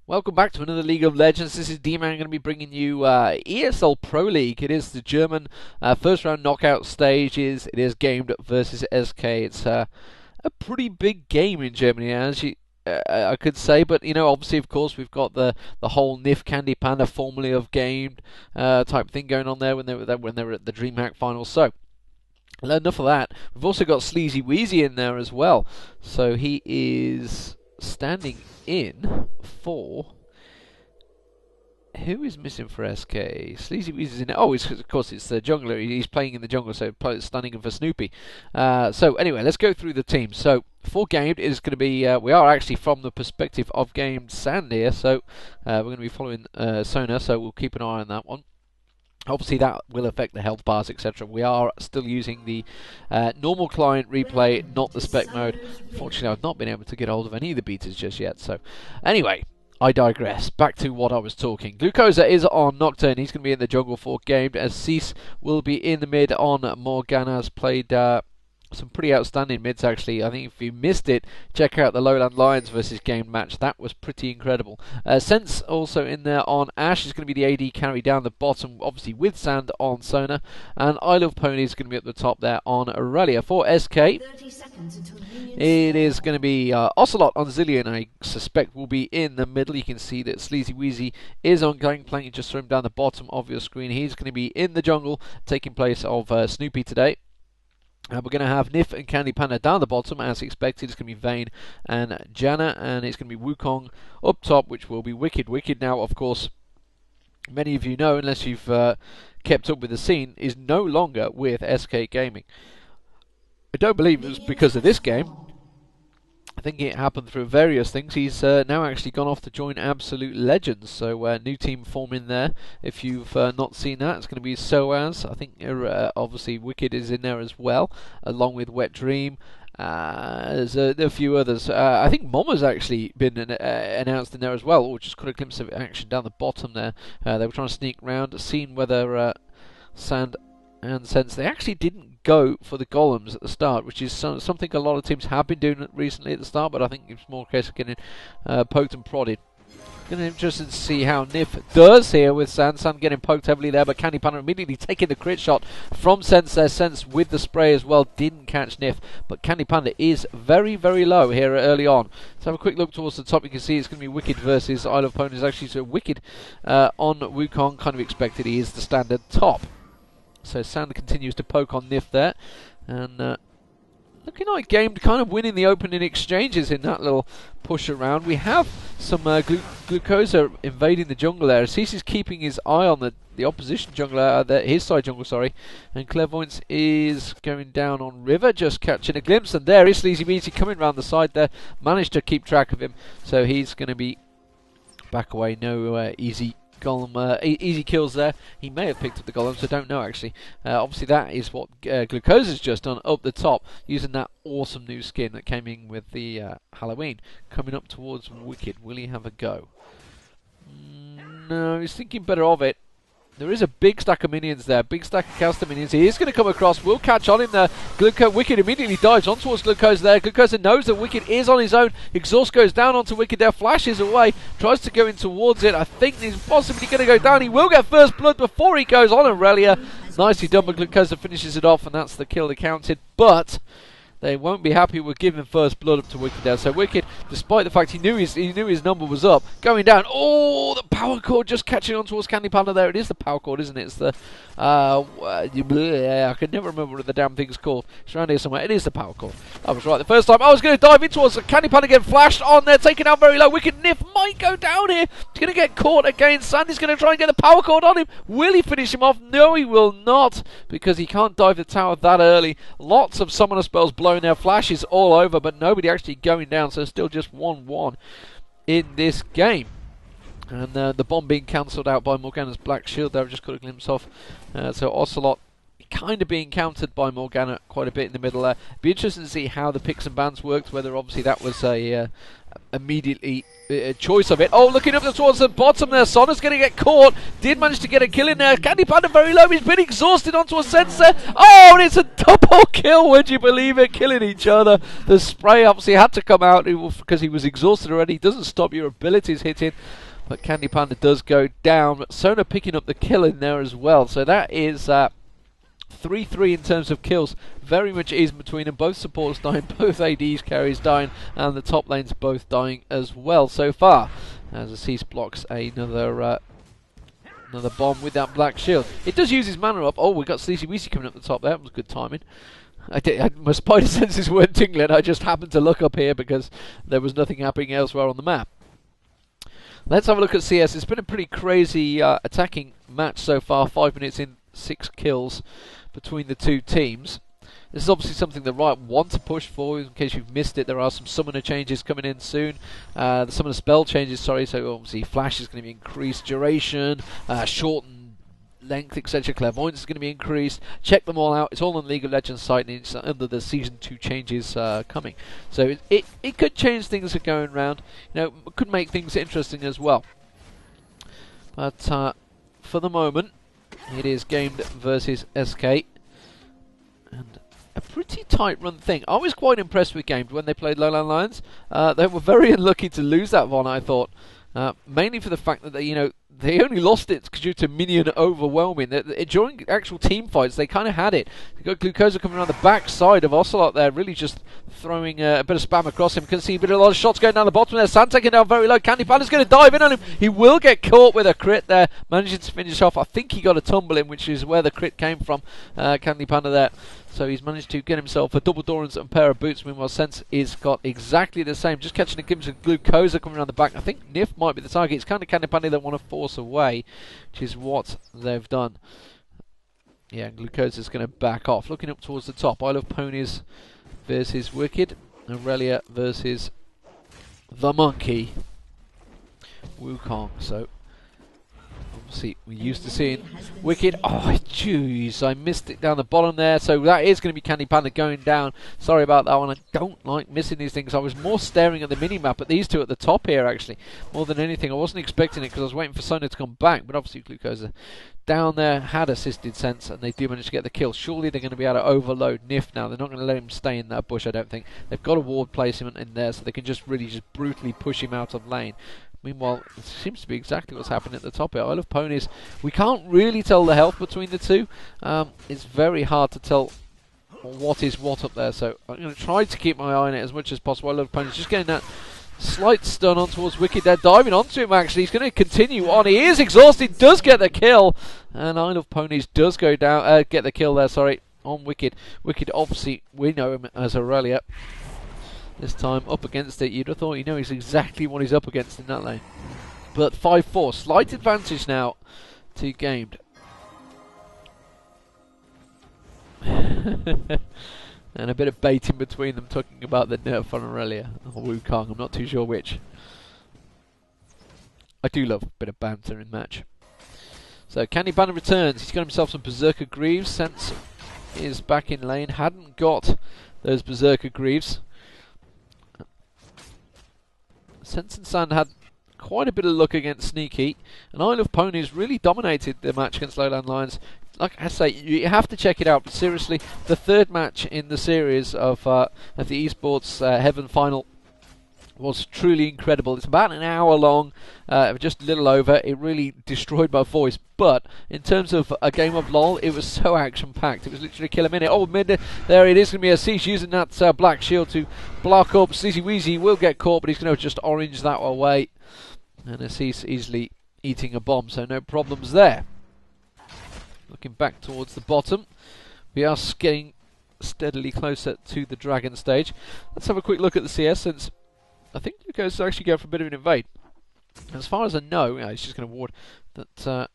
Welcome back to another League of Legends. This is Deman going to be bringing you ESL Pro League. It is the German first round knockout stages. It is GAMED versus SK. It's a pretty big game in Germany, I could say. But obviously, of course, we've got the whole NIF Candy Panda, formerly of GAMED type thing going on there when they were at the DreamHack finals. So enough of that. We've also got Sleazy Wheezy in there as well. So he is standing in for... Who is missing for SK? Sleazy Weezy's in. Oh, of course, it's the jungler. He's playing in the jungle, so standing in for Snoopy. So anyway, let's go through the team. So for GAMED, it is going to be. We are actually from the perspective of GAMED Sand here, so we're going to be following Sona. So we'll keep an eye on that one. Obviously, that will affect the health bars, etc. We are still using the normal client replay, not the spec mode. Unfortunately, I've not been able to get hold of any of the betas just yet. So anyway, I digress. Back to what I was talking. Glucosa is on Nocturne. He's going to be in the jungle for GAMED, as Cease will be in the mid on Morgana's played some pretty outstanding mids, actually. I think if you missed it, check out the Lowland Lions versus GAMED match. That was pretty incredible. Sense also in there on Ash is going to be the AD carry down the bottom, obviously with Sand on Sona. And I Love Pony is going to be at the top there on Aurelia. For SK, it is going to be Ocelot on Zillion, I suspect will be in the middle. You can see that Sleazy Wheezy is on Gangplank. You just throw him down the bottom of your screen. He's going to be in the jungle, taking place of Snoopy today. We're going to have Nif and Candy Panda down the bottom, as expected. It's going to be Vayne and Janna, and it's going to be Wukong up top, which will be Wicked. Wicked now, of course, many of you know, unless you've kept up with the scene, is no longer with SK Gaming. I don't believe it was because of this game. I think it happened through various things. He's now actually gone off to join Absolute Legends, so new team forming there. If you've not seen that, it's going to be Soaz. I think obviously Wicked is in there as well, along with Wet Dream. There's a few others. I think Moma's actually been announced in there as well. Oh, just got a glimpse of action down the bottom there. They were trying to sneak around, seeing whether Sand and Sense, they actually didn't go for the golems at the start, which is something a lot of teams have been doing recently at the start, but I think it's more a case of getting poked and prodded. Going to be interested to see how Nif does here with Sand. Sand getting poked heavily there, but Candy Panda immediately taking the crit shot from Sense there. Sense with the spray as well, didn't catch Nif, but Candy Panda is very, very low here early on. Let's have a quick look towards the top. You can see it's going to be Wicked versus I Love Ponies. Actually, so Wicked on Wukong, kind of expected. He is the standard top. So Sand continues to poke on Nif there, and looking like GAMED kind of winning the opening exchanges in that little push around. We have some Glucosa invading the jungle there. Cease is keeping his eye on the opposition jungler, his side jungle, sorry. And Clairvoyance is going down on River, just catching a glimpse. And there is Sleazy Weezy coming around the side there. Managed to keep track of him, so he's going to be back away. No easy golem, easy kills there. He may have picked up the golem, so don't know actually. Obviously that is what Glucosa's just done up the top, using that awesome new skin that came in with the Halloween. Coming up towards Wicked, will he have a go? No, he's thinking better of it. There is a big stack of minions there, big stack of caster minions. He is going to come across, will catch on him there. Wicked immediately dives on towards Glucosa there. Glucosa knows that Wicked is on his own. Exhaust goes down onto Wicked there, flashes away, tries to go in towards it. I think he's possibly going to go down. He will get first blood before he goes on Aurelia. Nicely done, but Glucosa finishes it off, and that's the kill that counted. But they won't be happy with giving first blood up to Wicked there. So Wicked, despite the fact he knew his number was up, going down. Oh, the power cord just catching on towards Candy Panda there. It is the power cord, isn't it? It's the I can never remember what the damn thing's called. It's around here somewhere. It is the power cord. I was right the first time. I was going to dive in towards Candy Panda, getting flashed on there, taken out very low. Wicked Nif might go down here. He's going to get caught again. Sandy's going to try and get the power cord on him. Will he finish him off? No, he will not, because he can't dive the tower that early. Lots of summoner spells blowing their flashes all over, but nobody actually going down, so still just 1-1 in this game. And the bomb being cancelled out by Morgana's Black Shield there, I've just got a glimpse of. So Ocelot kind of being countered by Morgana quite a bit in the middle there. Be interesting to see how the picks and bans worked, whether obviously that was a immediately choice of it. Oh, looking up towards the bottom there. Sona's going to get caught. Did manage to get a kill in there. Candy Panda very low. He's been exhausted onto a sensor. Oh, and it's a double kill. Would you believe it? Killing each other. The spray obviously had to come out because he was exhausted already. It doesn't stop your abilities hitting. But Candy Panda does go down. But Sona picking up the kill in there as well. So that is 3-3 in terms of kills. Very much is between them. Both supports dying, both ADs carries dying, and the top lanes both dying as well so far. As Assis blocks another bomb with that black shield. It does use his mana up. Oh, we got Sleazy Weezy coming up the top there. That was good timing. My spider senses weren't tingling. I just happened to look up here because there was nothing happening elsewhere on the map. Let's have a look at CS. It's been a pretty crazy attacking match so far. 5 minutes in, 6 kills between the two teams. This is obviously something the Riot want to push for. In case you've missed it, there are some summoner changes coming in soon. The summoner spell changes, sorry, so obviously flash is going to be increased, duration, shortened length, etc. Clairvoyance is going to be increased. Check them all out. It's all on League of Legends site, and it's under the Season 2 changes coming. So it could change things that are going around. You know, it could make things interesting as well. But for the moment, it is Gamed versus SK. And a pretty tight run thing. I was quite impressed with Gamed when they played Lowland Lions. They were very unlucky to lose that one, I thought. Mainly for the fact that they only lost it due to minion overwhelming. During actual team fights, they kind of had it. You've got Glucosa coming around the back side of Ocelot there, really just throwing a bit of spam across him. Can see a lot of shots going down the bottom there. Sand taking down very low. Candy Panda's going to dive in on him. He will get caught with a crit there. Managing to finish off. I think he got a tumble in, which is where the crit came from. Candy Panda there. So he's managed to get himself a double Dorans and a pair of boots. Meanwhile, Sense is got exactly the same. Just catching a glimpse of Glucosa coming around the back. I think Nif might be the target. It's kind of Candy Panda that want to force away, which is what they've done. Yeah, Glucosa's going to back off. Looking up towards the top. Isle of Ponies versus Wicked. Aurelia versus the Monkey. Wukong. So obviously, we're used to seeing Wicked. Oh, jeez, I missed it down the bottom there. So that is going to be Candy Panda going down. Sorry about that one. I don't like missing these things. I was more staring at the mini-map at these two at the top here, actually, more than anything. I wasn't expecting it because I was waiting for Sona to come back. But obviously, Glucosa down there had assisted Sense, and they do manage to get the kill. Surely they're going to be able to overload Nif now. They're not going to let him stay in that bush, I don't think. They've got a ward placement in there, so they can just really just brutally push him out of lane. Meanwhile, it seems to be exactly what's happening at the top here. Isle of Ponies, we can't really tell the health between the two. It's very hard to tell what is what up there, so I'm going to try to keep my eye on it as much as possible. Isle of Ponies just getting that slight stun on towards Wicked. They're diving onto him, actually. He's going to continue on. He is exhausted, does get the kill, and Isle of Ponies does go down, get the kill there, sorry, on Wicked. Wicked, obviously, we know him as Aurelia. This time up against it, you'd have thought he knows exactly what he's up against in that lane. But 5-4, slight advantage now to Gamed. And a bit of baiting between them, talking about the nerf on Aurelia or Wukong. I'm not too sure which. I do love a bit of banter in match. So Candy Panda returns. He's got himself some Berserker Greaves. Sense is back in lane. Hadn't got those Berserker Greaves. Sense and Sand had quite a bit of luck against Sneaky, and Isle of Ponies really dominated the match against Lowland Lions. Like I say, you have to check it out. But seriously, the third match in the series of the Esports Heaven Final was truly incredible. It's about an hour long, just a little over. It really destroyed my voice. But in terms of a game of LoL, it was so action-packed. It was literally a kill a minute. Oh, mid there it is going to be Assis using that black shield to block up. Sleazy Weezy will get caught, but he's going to just orange that away. And Assis easily eating a bomb, so no problems there. Looking back towards the bottom, we are getting steadily closer to the Dragon stage. Let's have a quick look at the CS, since I think Lucas is actually going for a bit of an invade. As far as I know, he's just going to ward that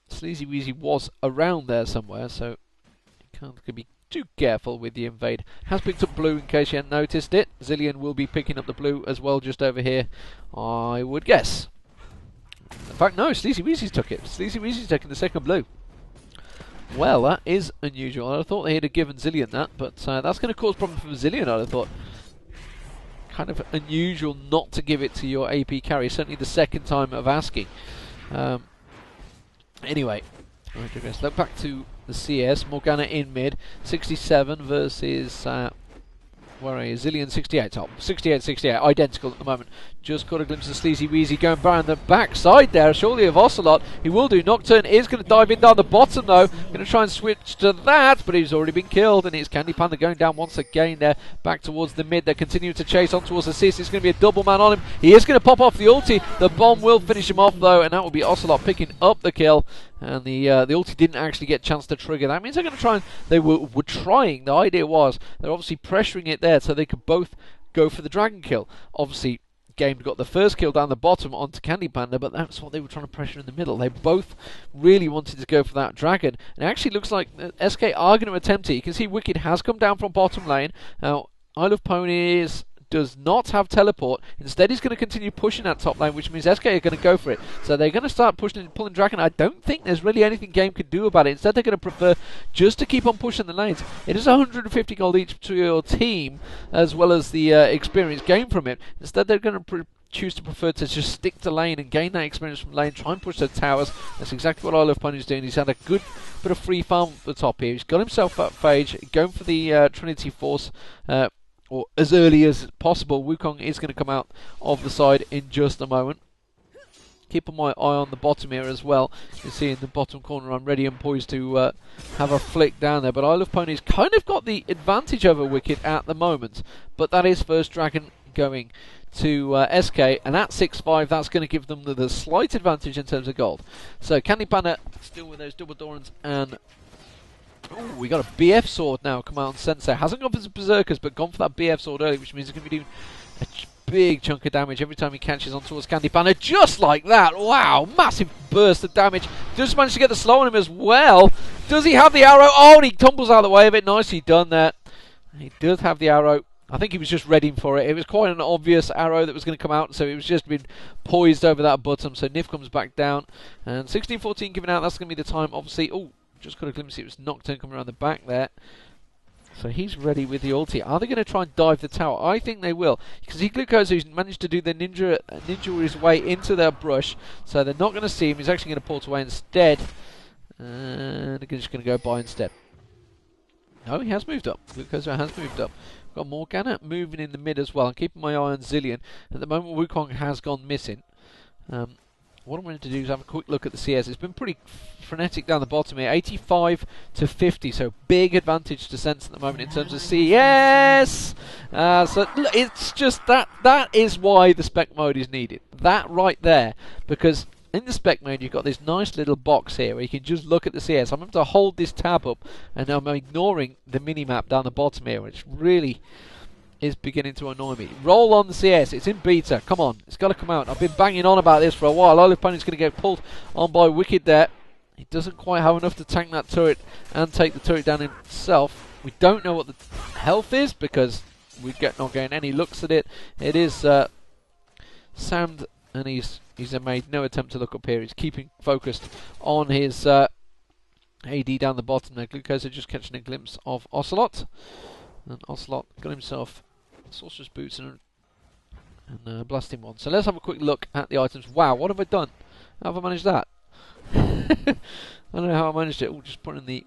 Sleazy Weezy was around there somewhere, so you can't be too careful with the invade. Has picked up blue in case you hadn't noticed it. Zillion will be picking up the blue as well just over here, I would guess. In fact, no, Sleazy Weezy's took it. Sleazy Weezy's taking the second blue. Well, that is unusual. I thought they had given Zillion that, but that's going to cause problems for Zillion, I'd have thought. kind of unusual not to give it to your AP carry. Certainly the second time of asking. Anyway, let's look back to the CS. Morgana in mid, 67 versus where are you? Zillion 68 top. 68, identical at the moment. Just caught a glimpse of Sleazy Weezy going by on the backside there, surely of Ocelot. He will do. Nocturne is going to dive in down the bottom though. Going to try and switch to that, but he's already been killed, and it's Candy Panda going down once again there, back towards the mid. They're continuing to chase on towards the Sis. It's going to be a double man on him. He is going to pop off the ulti. The bomb will finish him off though, and that will be Ocelot picking up the kill. And the ulti didn't actually get a chance to trigger. That means they're going to try and... They were trying. The idea was they're obviously pressuring it there so they could both go for the dragon kill. Obviously, GAMED got the first kill down the bottom onto Candy Panda, but that's what they were trying to pressure in the middle. They both really wanted to go for that dragon. And it actually looks like SK are going to attempt it. You can see Wicked has come down from bottom lane. Now, Isle of Ponies does not have teleport. Instead, he's going to continue pushing that top lane, which means SK are going to go for it. So they're going to start pushing and pulling dragon. I don't think there's really anything Game could do about it. Instead, they're going to prefer just to keep on pushing the lanes. It is 150 gold each to your team, as well as the experience gained from it. Instead, they're going to choose to prefer to just stick to lane and gain that experience from lane, try and push the towers. That's exactly what Isle of Pony is doing. He's had a good bit of free farm at the top here. He's got himself up Phage, going for the Trinity Force, or as early as possible. Wukong is going to come out of the side in just a moment. Keeping my eye on the bottom here as well. You see in the bottom corner I'm ready and poised to have a flick down there. But Isle of Pony's kind of got the advantage over Wicked at the moment. But that is first dragon going to SK, and at 6-5 that's going to give them the slight advantage in terms of gold. So Candy Panda still with those double Dorans, and ooh, we got a BF sword now come out on Sensei. Hasn't gone for the Berserkers, but gone for that BF sword early, which means he's going to be doing a big chunk of damage every time he catches on towards Candy Panda. Just like that. Wow, massive burst of damage. Just managed to get the slow on him as well. Does he have the arrow? Oh, and he tumbles out of the way of it. Nicely done there. He does have the arrow. I think he was just readying for it. It was quite an obvious arrow that was going to come out, so it was just been poised over that bottom. So Nif comes back down, and 16-14 given out. That's going to be the time, obviously. Oh, just got a glimpse. It was Nocturne coming around the back there. So he's ready with the ulti. Are they going to try and dive the tower? I think they will, because Glucose, who's managed to do the ninja his way into their brush, so they're not going to see him. He's actually going to port away instead, and they're just going to go by instead. No, he has moved up. Glucose has moved up. Got Morgana moving in the mid as well. I'm keeping my eye on Zillion. At the moment, Wukong has gone missing. What I'm going to do is have a quick look at the CS. It's been pretty frenetic down the bottom here. 85 to 50, so big advantage to Sense at the moment in terms of CS. So it's just that is why the spec mode is needed. That right there, because in the spec mode you've got this nice little box here where you can just look at the CS. I'm having to hold this tab up, and I'm ignoring the mini-map down the bottom here, which really is beginning to annoy me. Roll on the CS. It's in beta. Come on. It's got to come out. I've been banging on about this for a while. Isle of Pony's going to get pulled on by Wicked there. He doesn't quite have enough to tank that turret and take the turret down himself. We don't know what the health is because we're not getting any looks at it. It is Sand, and he's made no attempt to look up here. He's keeping focused on his AD down the bottom there. Glucose are just catching a glimpse of Ocelot. And Ocelot got himself Sorcerer's Boots and Blasting one. So let's have a quick look at the items. Wow, what have I done? How have I managed that? I don't know how I managed it. Oh, just putting the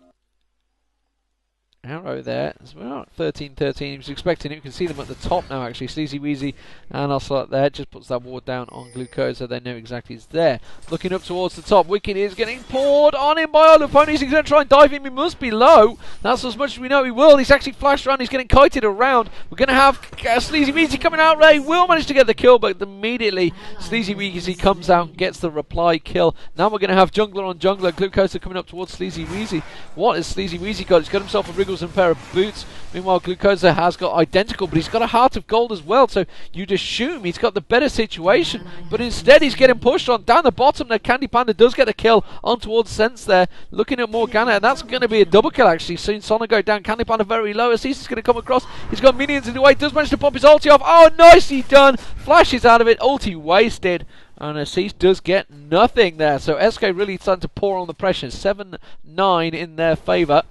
arrow there. So we're at 13-13. He was expecting it. You can see them at the top now, actually. Sleazy Weezy and Ocelot there. Just puts that ward down on Glucose so they know exactly it's there. Looking up towards the top. Wicked is getting poured on him by Isle of Ponies. He's going to try and dive him. He must be low. That's as much as we know he will. He's actually flashed around. He's getting kited around. We're going to have Sleazy Weezy coming out. Ray will manage to get the kill, but immediately Sleazy Weezy comes out and gets the reply kill. Now we're going to have jungler on jungler. Glucose coming up towards Sleazy Weezy. What has Sleazy Weezy got? He's got himself a wriggle and pair of boots. Meanwhile, Glucosa has got identical, but he's got a heart of gold as well, so you'd assume he's got the better situation, but instead he's getting pushed on down the bottom there. Candy Panda does get a kill on towards Sense there, looking at Morgana, and that's going to be a double kill actually. Seeing Sona go down, Candy Panda very low. Aziz is going to come across. He's got minions in the way, does manage to pop his ulti off. Oh, nicely done. Flashes out of it, ulti wasted. And Aziz does get nothing there, so SK really starting to pour on the pressure. 7-9 in their favour,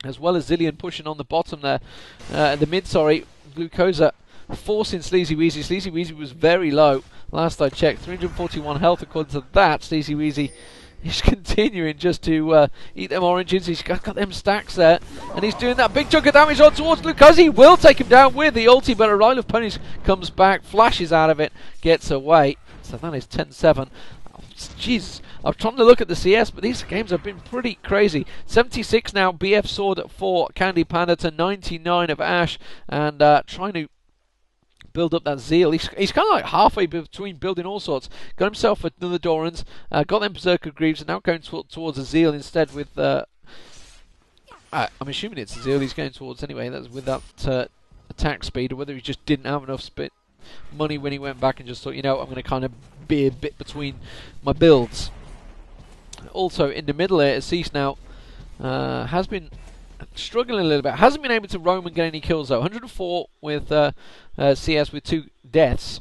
as well as Zillion pushing on the bottom there, the mid, sorry. Glucosa forcing Sleazy Weezy. Sleazy Weezy was very low last I checked, 341 health according to that. Sleazy Weezy is continuing just to eat them oranges. He's got them stacks there, and he's doing that big chunk of damage on towards Lucas. He will take him down with the ulti, but a Isle of Ponies comes back, flashes out of it, gets away. So that is 10-7. Jesus, I'm trying to look at the CS, but these games have been pretty crazy. 76 now, BF Sword for Candy Panda to 99 of Ash, and trying to build up that zeal. He's kind of like halfway between building all sorts. Got himself another Dorans, got them Berserker Greaves, and now going towards a zeal instead with... I'm assuming it's a zeal he's going towards anyway. That's with that attack speed, or whether he just didn't have enough money when he went back and just thought, you know, I'm going to kind of be a bit between my builds. Also in the middle here, Cease now has been struggling a little bit. Hasn't been able to roam and get any kills though. 104 with CS with 2 deaths.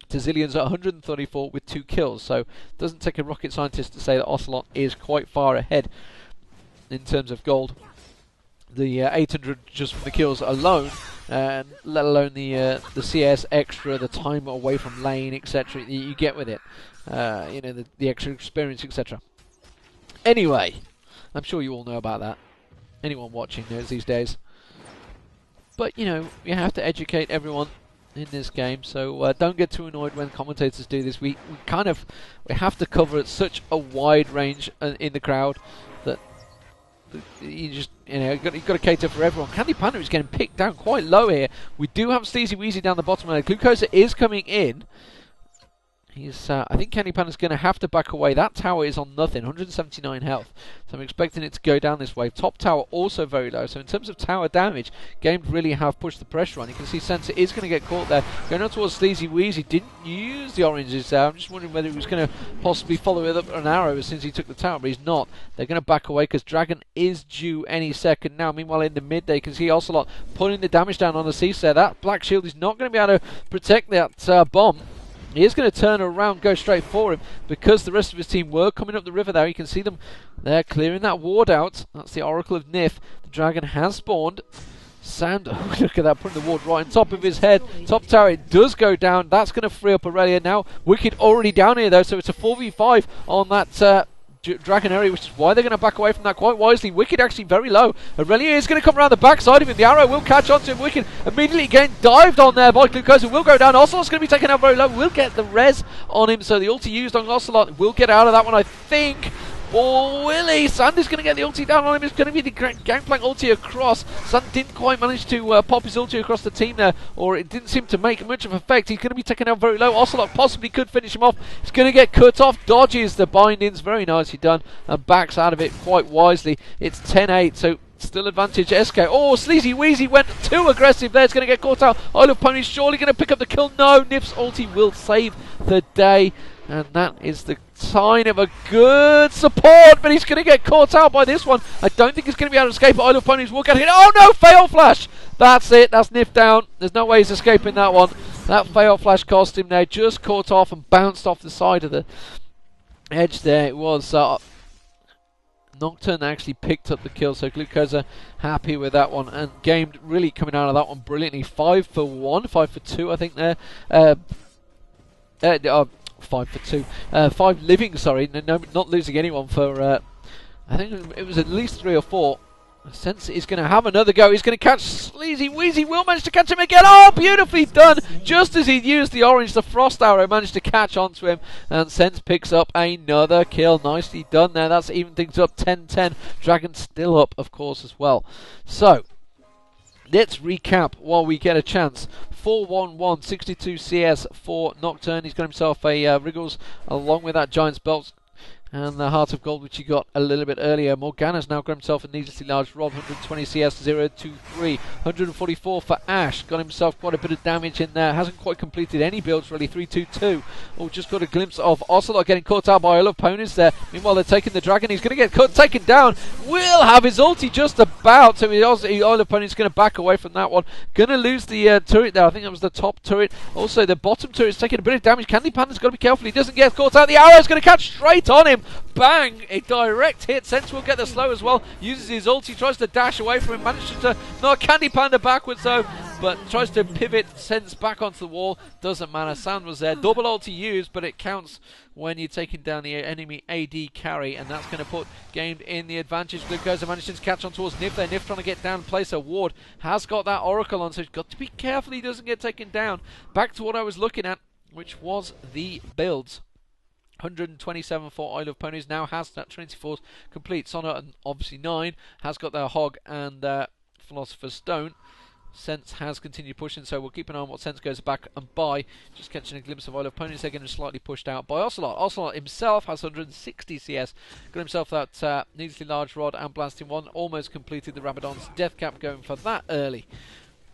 To Zillion's at 134 with 2 kills. So it doesn't take a rocket scientist to say that Ocelot is quite far ahead in terms of gold. The 800 just from the kills alone, and let alone the CS extra, the time away from lane, etc. You get with it, you know, the extra experience, etc. Anyway, I'm sure you all know about that. Anyone watching knows these days. But you know, you have to educate everyone in this game, so don't get too annoyed when commentators do this. We have to cover such a wide range in the crowd that you just, you know, you've got to cater for everyone. Candy Panda is getting picked down quite low here. We do have Sleazy Weezy down the bottom there. Glucosa is coming in. He's, I think Candy Panda's going to have to back away. That tower is on nothing, 179 health. So I'm expecting it to go down this wave. Top tower also very low. So in terms of tower damage, Gamed really have pushed the pressure on. You can see Sensor is going to get caught there. Going on towards Sleazy Weezy. Didn't use the oranges there. I'm just wondering whether he was going to possibly follow it up an arrow since he took the tower, but he's not. They're going to back away because Dragon is due any second now. Meanwhile, in the mid, they can see Ocelot putting the damage down on the Cease there. That Black Shield is not going to be able to protect that bomb. He is going to turn around, go straight for him, because the rest of his team were coming up the river there. You can see them there clearing that ward out. That's the Oracle of Nif. The Dragon has spawned. Sand, oh, look at that, putting the ward right on top of his head. Top tower, it does go down. That's going to free up Aurelia now. Wicked already down here though, so it's a 4v5 on that Dragon area, which is why they're going to back away from that quite wisely. Wicked actually very low. Aurelia is going to come around the backside of him. The arrow will catch onto him. Wicked immediately again dived on there by Glucosa. Will go down. Ocelot's going to be taken out very low. Will get the res on him. So the ulti used on Ocelot will get out of that one, I think. Oh, Willie! Sandy's going to get the ulti down on him. It's going to be the gangplank ulti across. Sandy didn't quite manage to pop his ulti across the team there, or it didn't seem to make much of effect. He's going to be taken out very low. Ocelot possibly could finish him off. He's going to get cut off. Dodges the bindings. Very nicely done. And backs out of it quite wisely. It's 10-8, so still advantage SK. Oh, Sleazy Weezy went too aggressive there. It's going to get caught out. Isle of Ponies surely going to pick up the kill. No, Nif's ulti will save the day. And that is the sign of a good support, but he's going to get caught out by this one. I don't think he's going to be able to escape. Isle of Ponies will get hit. Oh no, fail flash! That's it, that's Nif down. There's no way he's escaping that one. That fail flash cost him there. Just caught off and bounced off the side of the edge there. It was Nocturne actually picked up the kill, so Glucosa happy with that one. And Gamed really coming out of that one brilliantly. 5 for 1, 5 for 2 I think there. 5 for 2. 5 living, sorry. No, not losing anyone for, I think it was at least 3 or 4. Sense is going to have another go. He's going to catch Sleazy Weezy. Will manage to catch him again. Oh, beautifully done. Just as he used the orange, the frost arrow managed to catch onto him. And Sense picks up another kill. Nicely done there. That's even things up 10-10. Dragon still up, of course, as well. So, let's recap while we get a chance. 4-1-1, 62 CS for Nocturne. He's got himself a Wriggles along with that Giant's Belt and the Heart of Gold, which he got a little bit earlier. Morgana's now got himself a needlessly large rod, 120 CS, 0-2-3, 144 for Ash. Got himself quite a bit of damage in there. Hasn't quite completed any builds really, 3-2-2. Oh, just got a glimpse of Ocelot getting caught out by Isle of Ponies there. Meanwhile, they're taking the Dragon. He's going to get taken down. Will have his ulti just about. So Isle of Ponies going to back away from that one. Going to lose the turret there. I think that was the top turret. Also, the bottom turret is taking a bit of damage. Candy Panda's got to be careful. He doesn't get caught out. The arrow's going to catch straight on him. Bang! A direct hit. Sense will get the slow as well. Uses his ulti, tries to dash away from him. Manages to knock Candy Panda backwards though. but tries to pivot, sends back onto the wall. Doesn't matter. Sound was there. Double ulti used, but it counts when you're taking down the enemy AD carry, and that's going to put GAMED in the advantage. Glucose manages to catch on towards Nif there. Nif trying to get down and place a ward. Has got that Oracle on, so he's got to be careful he doesn't get taken down. Back to what I was looking at, which was the builds. 127 for Isle of Ponies, now has that Trinity Force complete. Sonna, and obviously 9, has got their Hog and Philosopher's Stone. Sense has continued pushing, so we'll keep an eye on what Sense goes back and buy. Just catching a glimpse of Isle of Ponies, they're getting slightly pushed out by Ocelot. Ocelot himself has 160 CS, got himself that needlessly large rod and blasting one. Almost completed the Rabadon's death cap, going for that early.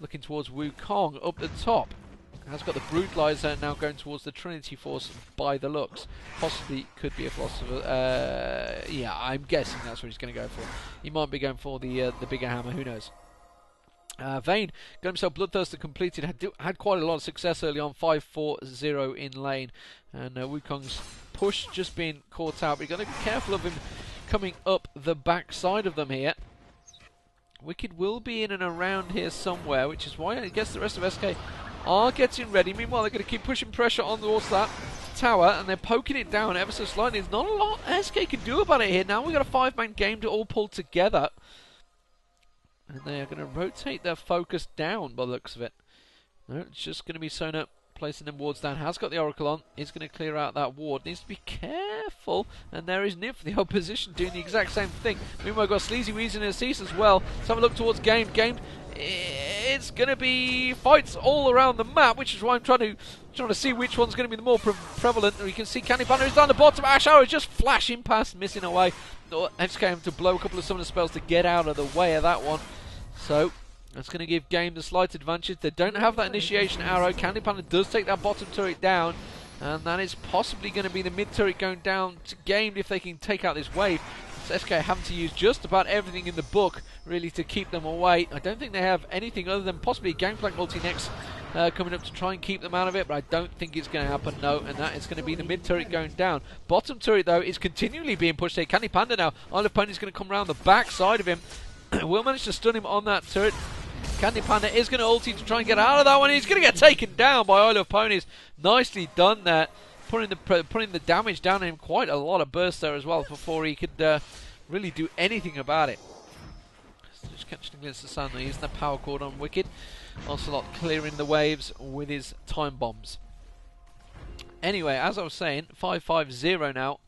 Looking towards Wukong up the top. Has got the Brutalizer now going towards the Trinity Force by the looks. Possibly could be a Philosopher. Yeah, I'm guessing that's what he's going to go for. He might be going for the bigger hammer, who knows. Vayne got himself Bloodthirster completed, had quite a lot of success early on, 5-4-0 in lane. And Wukong's push just being caught out, but you've got to be careful of him coming up the back side of them here. Wicked will be in and around here somewhere, which is why I guess the rest of SK are getting ready. Meanwhile, they're going to keep pushing pressure on towards that tower, and they're poking it down ever so slightly. There's not a lot SK can do about it here. Now we've got a 5-man game to all pull together, and they are going to rotate their focus down by the looks of it. No, it's just going to be Sona placing them wards down. Has got the Oracle on, is going to clear out that ward. Needs to be careful, and there is Nif, the opposition, doing the exact same thing. Meanwhile, we've got Sleazy Weeze in his cease as well. Let's have a look towards GAMED. GAMED, it's going to be fights all around the map, which is why I'm trying to see which one's going to be the more prevalent. You can see Candy Panda is down the bottom. Ash Arrow is just flashing past, missing away. SK having to blow a couple of summoner spells to get out of the way of that one. So that's going to give GAMED the slight advantage. They don't have that initiation arrow. Candy Panda does take that bottom turret down, and that is possibly going to be the mid turret going down to GAMED if they can take out this wave. So SK having to use just about everything in the book really to keep them away. I don't think they have anything other than possibly a Gangplank ulti next coming up to try and keep them out of it, but I don't think it's going to happen, no, and that is going to be the mid turret going down. Bottom turret though is continually being pushed here. Candy Panda now, Isle of Pony is going to come around the back side of him. Will manage to stun him on that turret. Candy Panda is going to ulti to try and get out of that one. He's going to get taken down by Isle of Ponies. Nicely done there. Putting the damage down on him. Quite a lot of burst there as well before he could really do anything about it. Just catching against the sun. He's using the power cord on Wicked. Ocelot clearing the waves with his time bombs. Anyway, as I was saying, 5-5-0 now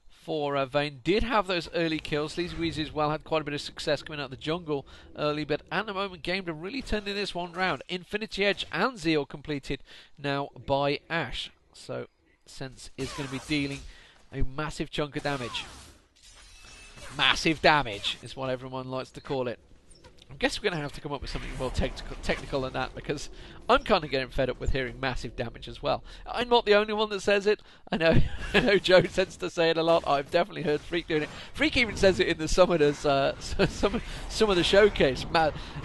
for Vayne. Did have those early kills. Sleazy Weeze as well had quite a bit of success coming out of the jungle early, but at the moment GAMED are really turning this one round. Infinity Edge and Zeal completed now by Ash. So Sense is going to be dealing a massive chunk of damage. Massive damage is what everyone likes to call it. I guess we're going to have to come up with something more technical than that, because I'm kind of getting fed up with hearing massive damage as well. I'm not the only one that says it. I know Joe tends to say it a lot. I've definitely heard Freak doing it. Freak even says it in the summoners, some of the showcase,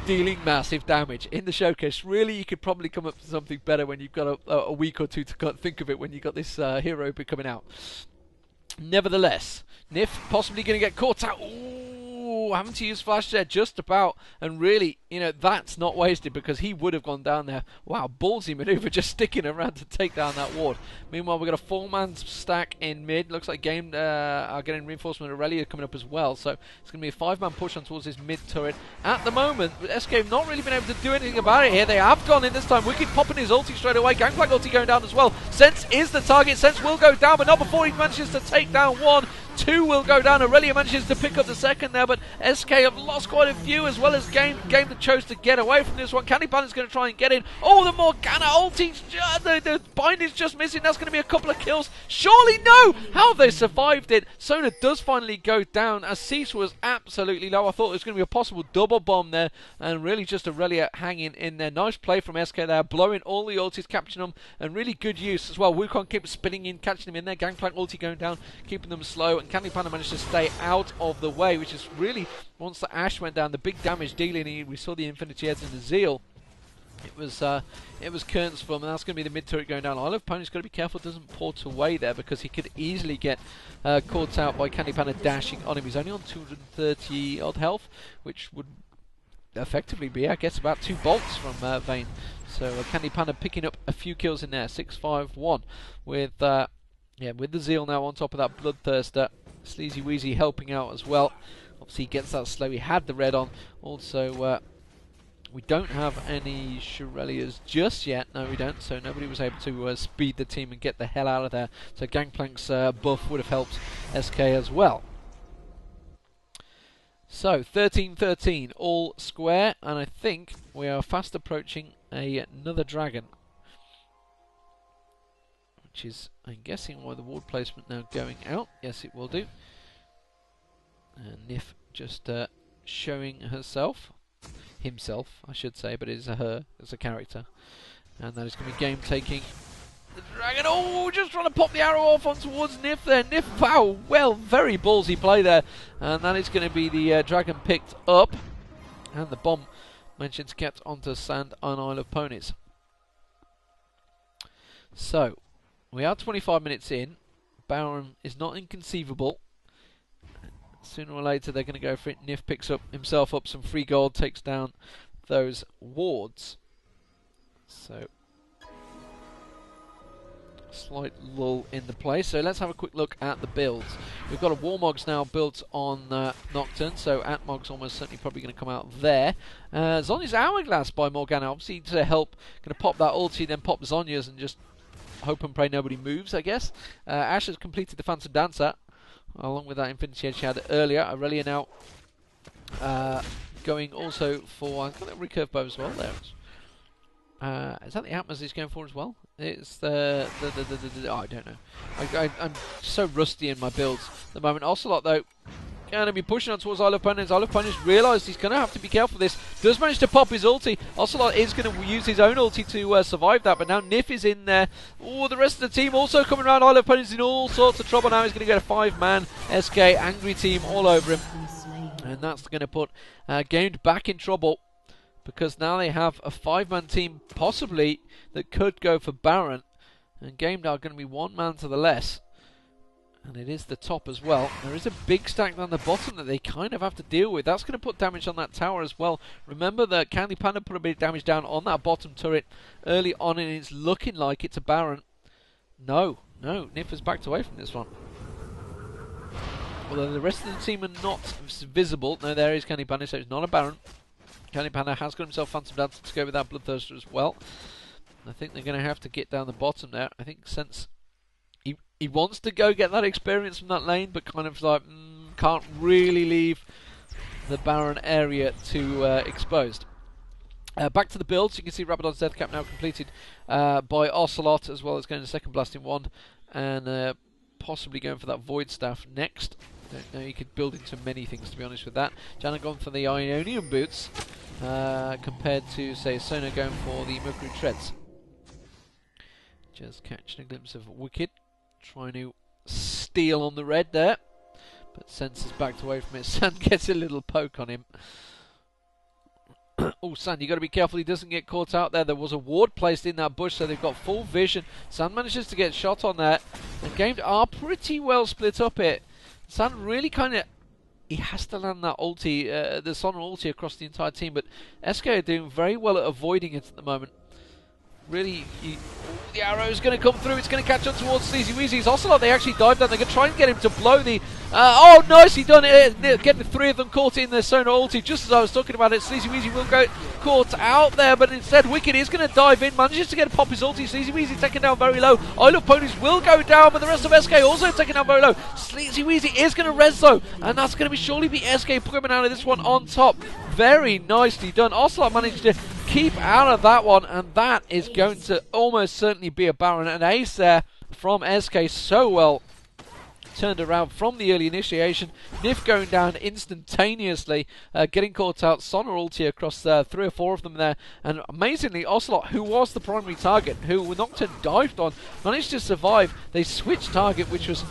dealing massive damage in the showcase. Really, you could probably come up with something better when you've got a week or two to think of it when you've got this hero coming out. Nevertheless, Nif possibly going to get caught out. Ooh, having to use flash there just about, and really, you know, that's not wasted because he would have gone down there. Wow, ballsy maneuver, just sticking around to take down that ward. Meanwhile, we've got a 4-man stack in mid. Looks like GAMED are getting reinforcement. Aurelia coming up as well, so it's going to be a 5-man push on towards his mid turret. At the moment, SK have not really been able to do anything about it here. They have gone in this time. Wicked popping his ulti straight away. Gangplank ulti going down as well. Sense is the target. Sense will go down, but not before he manages to take down one. 2 will go down. Aurelia manages to pick up the second there, but SK have lost quite a few, as well as GAMED that chose to get away from this one. Candy Panda's going to try and get in. Oh, the Morgana ulti, the bind is just missing. That's going to be a couple of kills. Surely no! How have they survived it? Sona does finally go down, as Cease was absolutely low. I thought it was going to be a possible double bomb there, and really just Aurelia hanging in there. Nice play from SK there, blowing all the ultis, capturing them, and really good use as well. Wukong keeps spinning in, catching them in there. Gangplank ulti going down, keeping them slow, and Candy Panda managed to stay out of the way, which is really, once the Ash went down, the big damage dealing. We saw the Infinity Edge and the Zeal. It was Kern's form, and that's going to be the mid turret going down. Isle of Pony's got to be careful it doesn't port away there, because he could easily get caught out by Candy Panda dashing on him. He's only on 230 odd health, which would effectively be, I guess, about 2 bolts from Vayne. So Candy Panda picking up a few kills in there, 6-5-1 with with the Zeal now on top of that Bloodthirster. Sleazy Weezy helping out as well. Obviously he gets that slow. He had the red on. Also, we don't have any Shurelias just yet. No, we don't. So nobody was able to speed the team and get the hell out of there. So Gangplank's buff would have helped SK as well. So 13-13, all square, and I think we are fast approaching another dragon, which is, I'm guessing, why the ward placement now going out. Yes, it will do. And Nif just showing himself, I should say, but it is a her as a character, and that is going to be game taking. The dragon, oh, just trying to pop the arrow off on towards Nif there. Nif, wow, well, very ballsy play there. And that is going to be the dragon picked up. And the bomb mentioned to get onto Sand on Isle of Ponies. So, we are 25 minutes in. Baron is not inconceivable. Sooner or later they're going to go for it. Nif picks up himself up some free gold, takes down those wards. So, slight lull in the play. So let's have a quick look at the builds. We've got a Warmogs now built on Nocturne, so Atmog's almost certainly probably going to come out there. Zonya's Hourglass by Morgana, obviously to help, going to pop that ulti, then pop Zonya's and just hope and pray nobody moves, I guess. Ash has completed the Phantom Dancer, along with that Infinity Edge she had earlier. Aurelia now going also for, I've got a recurve bow as well there. Is that the Atmos he's going for as well? It's the oh, I don't know. I'm so rusty in my builds at the moment. Ocelot though, going to be pushing on towards Isle of Ponies. Isle of Ponies realised he's going to have to be careful with this. Does manage to pop his ulti. Ocelot is going to use his own ulti to survive that, but now Nif is in there. Oh, the rest of the team also coming around. Isle of Ponies in all sorts of trouble now. He's going to get a 5-man SK angry team all over him, and that's going to put Gamed back in trouble, because now they have a 5-man team possibly that could go for Baron, and Gamed are going to be 1 man to the less, and it is the top as well. There is a big stack down the bottom that they kind of have to deal with. That's going to put damage on that tower as well. Remember that Candy Panda put a bit of damage down on that bottom turret early on, and it's looking like it's a Baron. No, Nif has backed away from this one. Although the rest of the team are not visible. No, there is Candy Panda, so it's not a Baron. Candy Panda has got himself Phantom Dancer to go with that Bloodthirster as well. I think they're going to have to get down the bottom there. I think since he wants to go get that experience from that lane, but kind of like can't really leave the Baron area too exposed. Back to the builds. You can see Rabadon's Death Cap now completed by Ocelot, as well as going to second Blasting Wand, and possibly going for that Void Staff next. Don't know, you could build into many things, to be honest with that. Janna gone for the Ionian Boots, compared to, say, Sona going for the Mercury Treads. Just catching a glimpse of Wicked, trying to steal on the red there, but Sense is backed away from it. Sand gets a little poke on him. Oh, Sand, you got to be careful he doesn't get caught out there. There was a ward placed in that bush, so they've got full vision. Sand manages to get shot on there. The Gamed are pretty well split up here. Sand really kind of, he has to land that ulti, the Sona ulti across the entire team, but SK are doing very well at avoiding it at the moment. Really, the arrow is going to come through. It's going to catch up towards Sleazy Weezy's Ocelot. They actually dive down. They're going to try and get him to blow the... oh, nicely done. Get the 3 of them caught in their Sona ulti. Just as I was talking about it, Sleazy Weezy will go caught out there, but instead Wicked is going to dive in. Manages to get a pop his ulti. Sleazy Weezy taken down very low. Isle of Ponies will go down, but the rest of SK also taken down very low. Sleazy Weezy is going to res though, and that's going to surely be SK coming out of this one on top. Very nicely done. Ocelot managed to keep out of that one, and that is going to almost certainly be a Baron. An ace there from SK, so well turned around from the early initiation. Nif going down instantaneously, getting caught out. Sona ulti across 3 or 4 of them there, and amazingly Ocelot, who was the primary target, who Nocturne dived on, managed to survive. They switched target, which was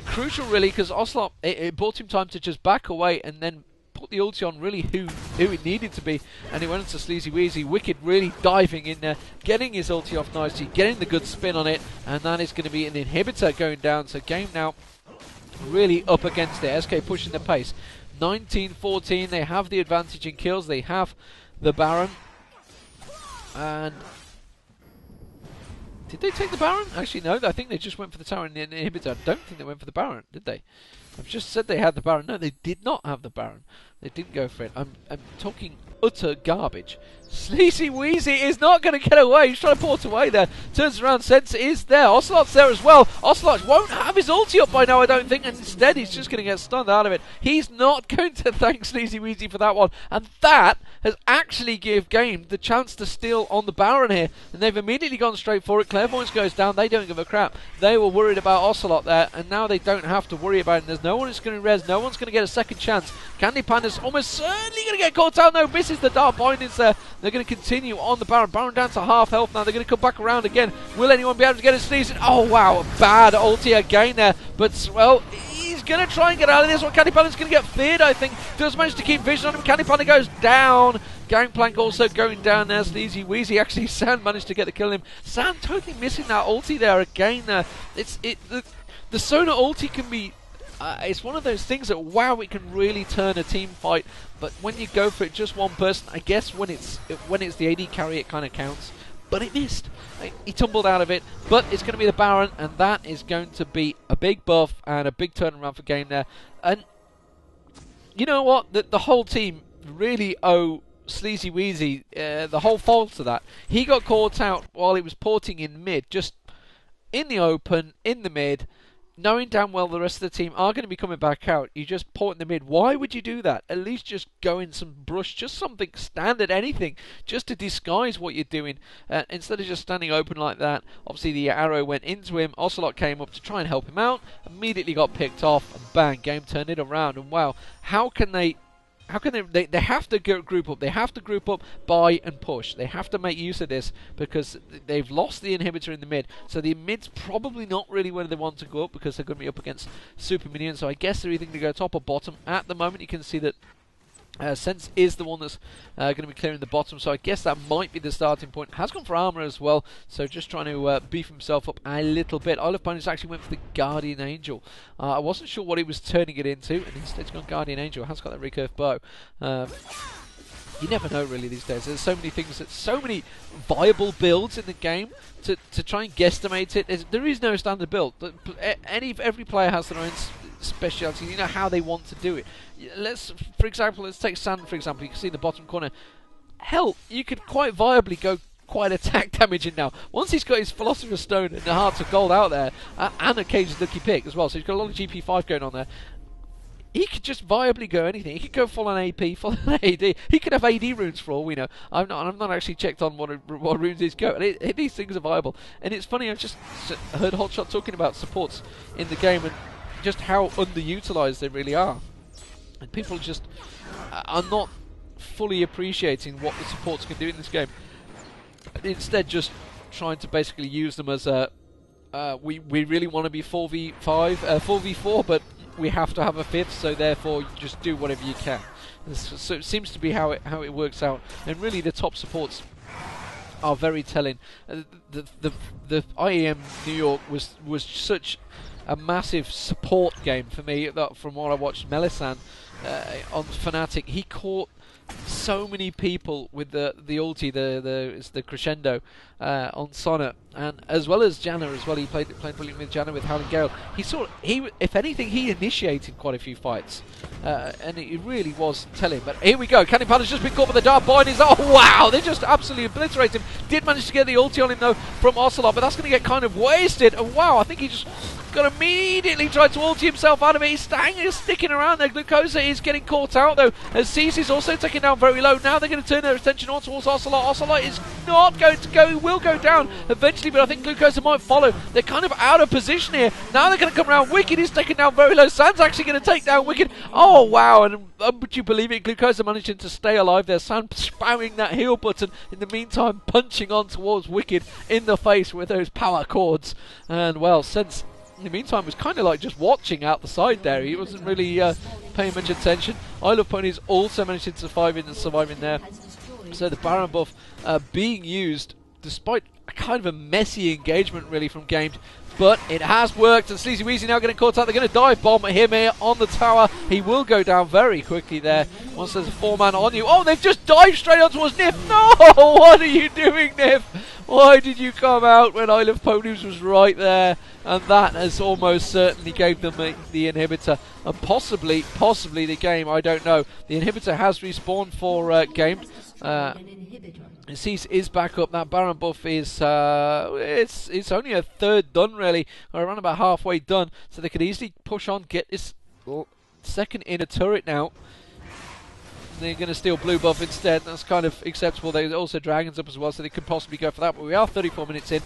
crucial really, because Ocelot, it bought him time to just back away and then put the ulti on really who it needed to be, and it went into Sleazy Weezy. Wicked really diving in there, getting his ulti off nicely, getting the good spin on it, and that is going to be an inhibitor going down. So Game now really up against it. SK pushing the pace. 19-14. They have the advantage in kills. They have the Baron. And did they take the Baron? Actually, no. I think they just went for the tower and the inhibitor. I don't think they went for the Baron, did they? I've just said they had the Baron. No, they did not have the Baron. They didn't go for it. I'm talking utter garbage. Sleazy Weezy is not going to get away. He's trying to port away there. Turns around. Sense is there. Ocelot's there as well. Ocelot won't have his ulti up by now, I don't think. And instead, he's just going to get stunned out of it. He's not going to thank Sleazy Weezy for that one. And that has actually give GAMED the chance to steal on the Baron here. And they've immediately gone straight for it. Clairvoyance goes down. They don't give a crap. They were worried about Ocelot there. And now they don't have to worry about it. There's no one who's going to res. No one's going to get a second chance. Candy Panda's almost certainly going to get caught out. No, misses the dark bindings there. They're going to continue on the Baron. Baron down to half health now. They're going to come back around again. Will anyone be able to get a sneeze in? Oh, wow. Bad ulti again there. But, well, he's going to try and get out of this one. Candy Panda's going to get feared, I think. Does manage to keep vision on him. Candy Panda goes down. Gangplank also going down there. Sleazy Weezy. Actually, Sand managed to get the kill him. Sand totally missing that ulti there again. The Sona ulti can be... it's one of those things that, wow, it can really turn a team fight. But when you go for it, just one person, I guess when it's the AD carry, it kind of counts. But it missed. He tumbled out of it. But it's going to be the Baron, and that is going to be a big buff and a big turnaround for GAMED there. And you know what? The whole team really owe Sleazy Weezy the whole fault to that. He got caught out while he was porting in mid, just in the open, in the mid. Knowing damn well the rest of the team are going to be coming back out, you just port in the mid. Why would you do that? At least just go in some brush, just something standard, anything, just to disguise what you're doing, instead of just standing open like that. Obviously the arrow went into him, Ocelot came up to try and help him out, immediately got picked off, and bang, game turned it around. And wow, how can they have to group up. They have to group up, buy and push. They have to make use of this because they've lost the inhibitor in the mid. So the mid's probably not really where they want to go up because they're going to be up against super minions. So I guess they're either going to go top or bottom. At the moment, you can see that Sense is the one that's going to be clearing the bottom, so I guess that might be the starting point. Has gone for armor as well, so just trying to beef himself up a little bit. Olive Ponies actually went for the Guardian Angel. I wasn't sure what he was turning it into, and instead he's gone Guardian Angel. Has got that recurve bow. You never know really these days. There's so many things, so many viable builds in the game to try and guesstimate it. There is no standard build. Every player has their own speciality. You know how they want to do it. For example, let's take Sand for example. You can see in the bottom corner. Hell, you could quite viably go quite attack damaging now. Once he's got his Philosopher's Stone and the Hearts of Gold out there, and a Cage's Lucky Pick as well, so he's got a lot of GP5 going on there. He could just viably go anything. He could go full on AP, full on AD. He could have AD runes for all we know. I've not actually checked on what runes he's got. These things are viable. And it's funny, I've just heard Hotshot talking about supports in the game and just how underutilized they really are. And people just are not fully appreciating what the supports can do in this game. Instead, just trying to basically use them as a we really want to be 4v5, 4v4, but we have to have a fifth, so therefore you just do whatever you can. So it seems to be how it works out. And really, the top supports are very telling. The IEM New York was such a massive support game for me. From what I watched, Melisande on Fnatic, he caught so many people with the ulti, the crescendo on Sonnet, and as well as Janna as well. He played brilliantly with Janna with Howling Gale. If anything, he initiated quite a few fights, and it really was telling. But here we go. Candy Panda's just been caught by the Dark Bindings. Oh wow, they just absolutely obliterated him. Did manage to get the ulti on him though from Ocelot, but that's going to get kind of wasted. And wow, I think he just got immediately tried to ulti himself out of it. He's sticking around there. Glucosa is getting caught out though, as Cece's also taken down very low. Now they're going to turn their attention on towards Ocelot. Ocelot is not going to go. He will go down eventually, but I think Glucosa might follow. They're kind of out of position here. Now they're going to come around. Wicked is taken down very low. Sand's actually going to take down Wicked. Oh wow, and would you believe it? Glucosa managing to stay alive there. Sand spamming that heal button. In the meantime, punching on towards Wicked in the face with those power chords. And well, since in the meantime was kind of like just watching out the side there. He wasn't really paying much attention. I Love Ponies also managed to survive in there. So the Baron buff being used despite a kind of a messy engagement really from GAMED. But it has worked, and Sleazy Weezy now getting caught out. They're going to dive bomb him here on the tower. He will go down very quickly there once there's a 4-man on you. Oh, they've just dived straight on towards Nif. No, what are you doing, Nif? Why did you come out when Isle of Ponies was right there? And that has almost certainly gave them the inhibitor. And possibly the game, I don't know. The inhibitor has respawned for GAMED. Cease is back up. That Baron buff is it's only a third done really, or around about halfway done, so they could easily push on, get this second inner turret now. They're going to steal blue buff instead. That's kind of acceptable. There's also dragons up as well, so they could possibly go for that. But we are 34 minutes in.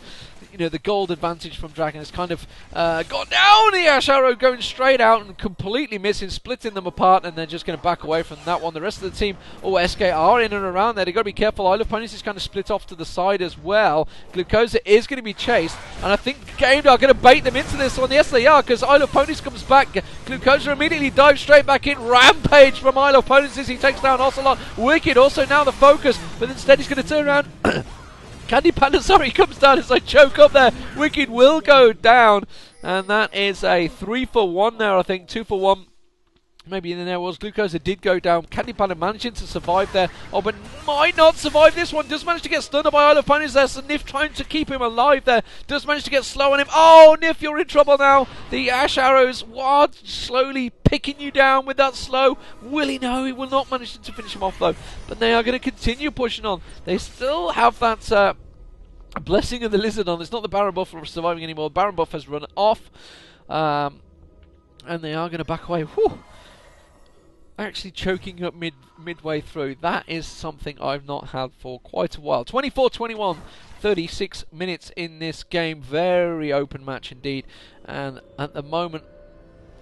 You know, the gold advantage from Dragon has kind of gone down. The Ash Arrow going straight out and completely missing, splitting them apart, and they're just going to back away from that one. The rest of the team, SK are in and around there. They've got to be careful. Isle of Ponies is kind of split off to the side as well. Glucosa is going to be chased, and I think GAMED are going to bait them into this one. Yes, they are, because Isle of Ponies comes back. Glucosa immediately dives straight back in. Rampage from Isle of Ponies as he takes down Ocelot. Wicked also now the focus, but instead he's going to turn around. Candy Panda, sorry, comes down as I choke up there. Wicked will go down, and that is a 3-for-1 there, I think. 2-for-1. Maybe in there was. Glucosa did go down. Candy Panda managing to survive there. Oh, but might not survive this one. Does manage to get stunned by Isle of Ponies there. So Nif trying to keep him alive there. Does manage to get slow on him. Oh, Nif, you're in trouble now. The Ash Arrows are slowly picking you down with that slow. Will he? No, he will not manage to finish him off though. But they are going to continue pushing on. They still have that Blessing of the Lizard on. It's not the Baron buff for surviving anymore. Baron buff has run off. And they are going to back away. Whew. Actually choking up midway through. That is something I've not had for quite a while. 24-21, 36 minutes in this game. Very open match indeed. And at the moment,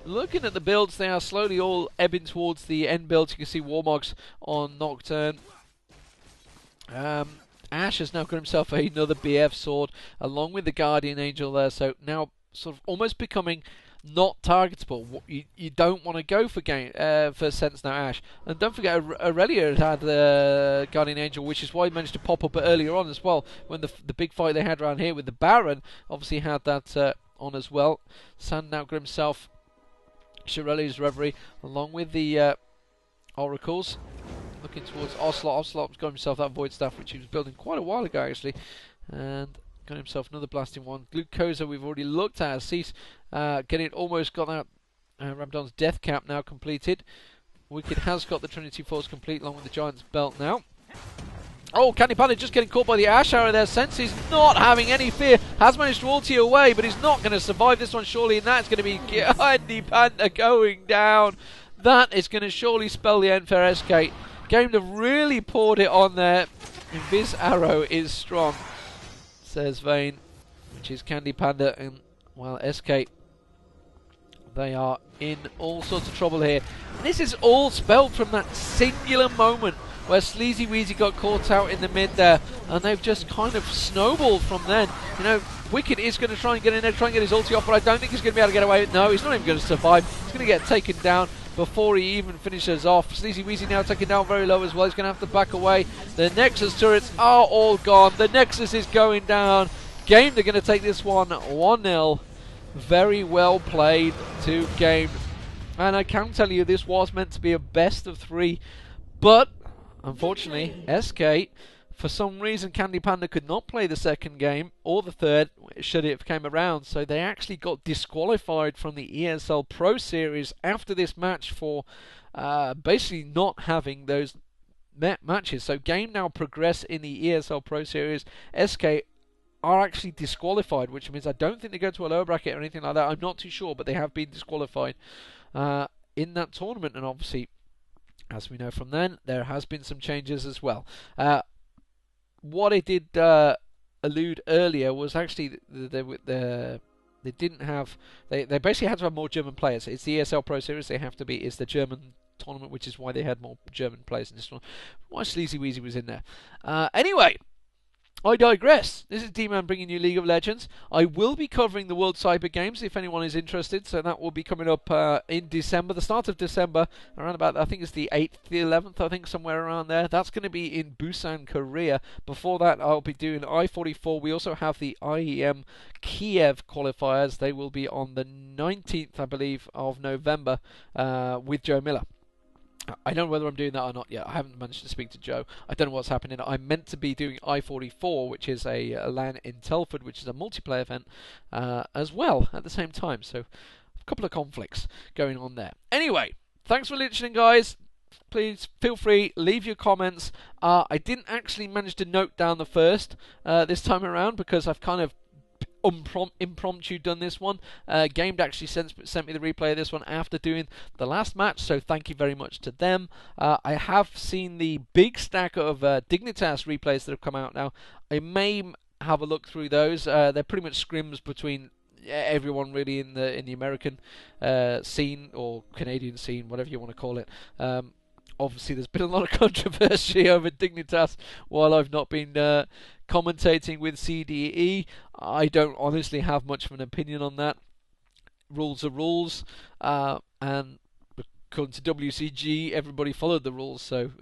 looking at the builds, they are slowly all ebbing towards the end builds. You can see Warmogs on Nocturne. Ash has now got himself another BF sword along with the Guardian Angel there. So now sort of almost becoming not targetable. You don't want to go for Sense now, Ash. And don't forget, Aurelia had the Guardian Angel, which is why he managed to pop up earlier on as well. When the big fight they had around here with the Baron, obviously had that on as well. Sand now got himself Shirelli's Reverie, along with the Oracles. Looking towards Ocelot. Ocelot's got himself that Void Staff, which he was building quite a while ago actually. And got himself another blasting one. Glucosa we've already looked at. Cease almost got that Rabdon's Death Cap now completed. Wicked has got the Trinity Force complete along with the Giant's Belt now. Oh, Candy Panda just getting caught by the Ash Arrow there. Sensi's not having any fear. Has managed to ulti away, but he's not going to survive this one surely, and that's going to be Candy Panda going down. That is going to surely spell the end for SK. GAMED have really poured it on there. Invis Arrow is strong, says Vane, which is Candy Panda, and well, SK, they are in all sorts of trouble here. And this is all spelled from that singular moment where Sleazy Weezy got caught out in the mid there, and they've just kind of snowballed from then. You know, Wicked is going to try and get in there, try and get his ulti off, but I don't think he's going to be able to get away. No, he's not even going to survive. He's going to get taken down before he even finishes off. Sleazy Weezy now taken down very low as well. He's going to have to back away. The Nexus turrets are all gone. The Nexus is going down. GAMED are going to take this one 1-0. Very well played to GAMED. And I can tell you this was meant to be a best of 3. But, unfortunately, SK, for some reason Candy Panda could not play the second game or the third should it have came around, so they actually got disqualified from the ESL Pro Series after this match for basically not having those matches. So GAMED now progress in the ESL Pro Series. SK are actually disqualified, which means I don't think they go to a lower bracket or anything like that. I'm not too sure, but they have been disqualified in that tournament, and obviously, as we know from then, there has been some changes as well. What I did allude earlier was actually they didn't have, they basically had to have more German players. It's the ESL Pro Series, they have to be. It's the German tournament, which is why they had more German players in this one. Why Sleazy Weezy was in there. Anyway, I digress. This is Deman bringing you League of Legends. I will be covering the World Cyber Games if anyone is interested. So that will be coming up in December, the start of December, around about, I think it's the 8th, the 11th, I think somewhere around there. That's going to be in Busan, Korea. Before that, I'll be doing I-44. We also have the IEM Kiev qualifiers. They will be on the 19th, I believe, of November with Joe Miller. I don't know whether I'm doing that or not yet. I haven't managed to speak to Joe. I don't know what's happening. I'm meant to be doing I-44, which is a LAN in Telford, which is a multiplayer event, as well at the same time. So a couple of conflicts going on there. Anyway, thanks for listening, guys. Please feel free, leave your comments. I didn't actually manage to note down the first this time around because I've kind of impromptu done this one. GAMED actually sent me the replay of this one after doing the last match, so thank you very much to them. I have seen the big stack of Dignitas replays that have come out now. I may have a look through those. They're pretty much scrims between everyone really in the American scene or Canadian scene, whatever you want to call it. Obviously, there's been a lot of controversy over Dignitas while I've not been commentating with CDE. I don't honestly have much of an opinion on that. Rules are rules, and according to WCG, everybody followed the rules, so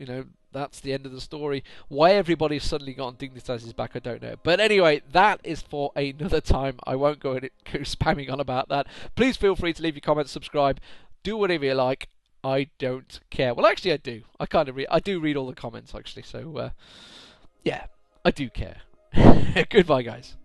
that's the end of the story. Why everybody's suddenly got on Dignitas' back, I don't know. But anyway, that is for another time. I won't go spamming on about that. Please feel free to leave your comments, subscribe, do whatever you like. I don't care. Well, actually, I do. I do read all the comments, actually. So, yeah, I do care. Goodbye, guys.